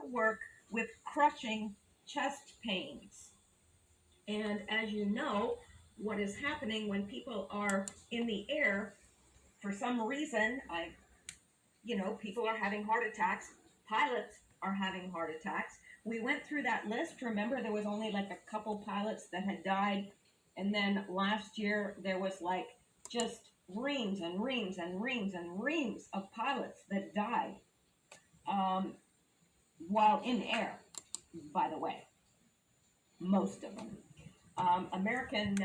to work with crushing chest pains. And as you know, what is happening when people are in the air, for some reason, people are having heart attacks. Pilots are having heart attacks. We went through that list. Remember, there was only like a couple pilots that had died. And then last year, there was like just reams and reams and reams and reams of pilots that died while in air, by the way. Most of them. American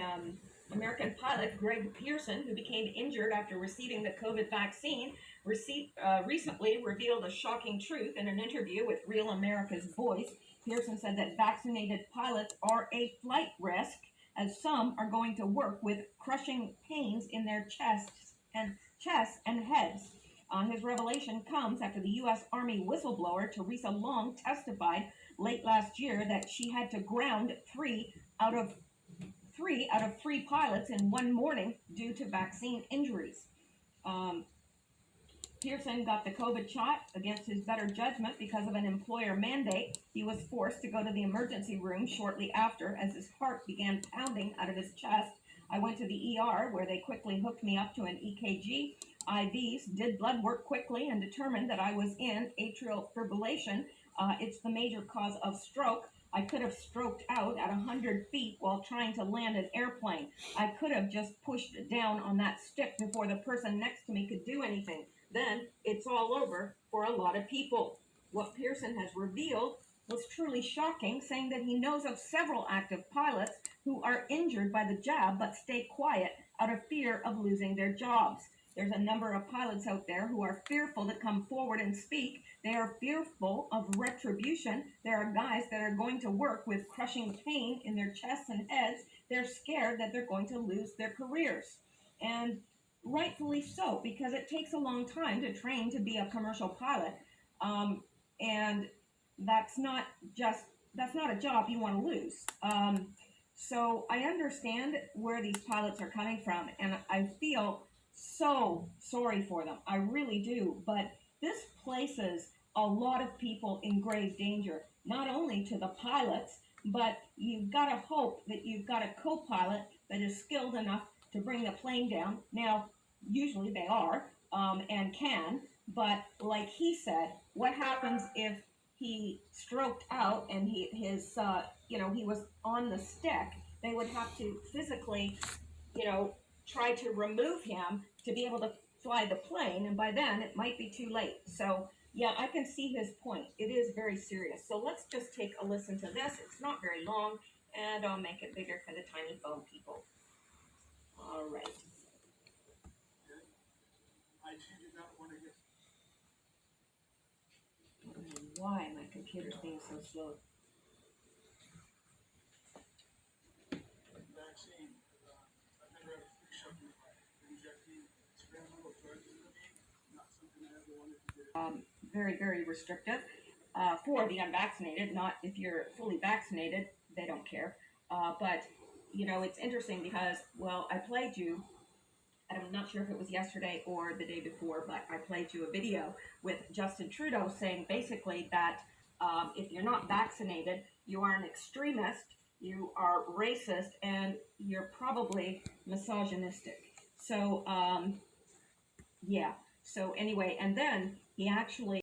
pilot Greg Pearson, who became injured after receiving the COVID vaccine, recently revealed a shocking truth in an interview with Real America's Voice. Pearson said that vaccinated pilots are a flight risk, as some are going to work with crushing pains in their chests and heads. His revelation comes after the U.S. Army whistleblower Teresa Long testified late last year that she had to ground three out of three pilots in one morning due to vaccine injuries. Pearson got the COVID shot against his better judgment because of an employer mandate. He was forced to go to the emergency room shortly after as his heart began pounding out of his chest. I went to the ER where they quickly hooked me up to an EKG, IVs, did blood work quickly, and determined that I was in atrial fibrillation. It's the major cause of stroke. I could have stroked out at 100 feet while trying to land an airplane. I could have just pushed down on that stick before the person next to me could do anything. Then it's all over for a lot of people. What Pearson has revealed was truly shocking, saying that he knows of several active pilots who are injured by the jab but stay quiet out of fear of losing their jobs. There's a number of pilots out there who are fearful to come forward and speak. They are fearful of retribution. There are guys that are going to work with crushing pain in their chests and heads. They're scared that they're going to lose their careers. And rightfully so, because it takes a long time to train to be a commercial pilot. And that's not a job you want to lose. So I understand where these pilots are coming from, and I feel so sorry for them. I really do. But this places a lot of people in grave danger, not only to the pilots, but you've got to hope that you've got a co-pilot that is skilled enough to bring the plane down. Now, usually they are and can, but like he said, what happens if he stroked out and he was on the stick? They would have to physically, try to remove him to be able to fly the plane, and by then it might be too late. So yeah, I can see his point. It is very serious. So let's just take a listen to this. It's not very long, and I'll make it bigger for the tiny phone people. All right. I don't know why my computer's being so slow. Vaccine. I've never had a flu shot in my life. Injecting experimental drugs into me, not something I ever wanted to do. Very, very restrictive for the unvaccinated. Not if you're fully vaccinated, they don't care. But it's interesting because, well, I played you. I'm not sure if it was yesterday or the day before, but I played you a video with Justin Trudeau saying basically that if you're not vaccinated, you are an extremist, you are racist, and you're probably misogynistic. So, yeah. So anyway, and then he actually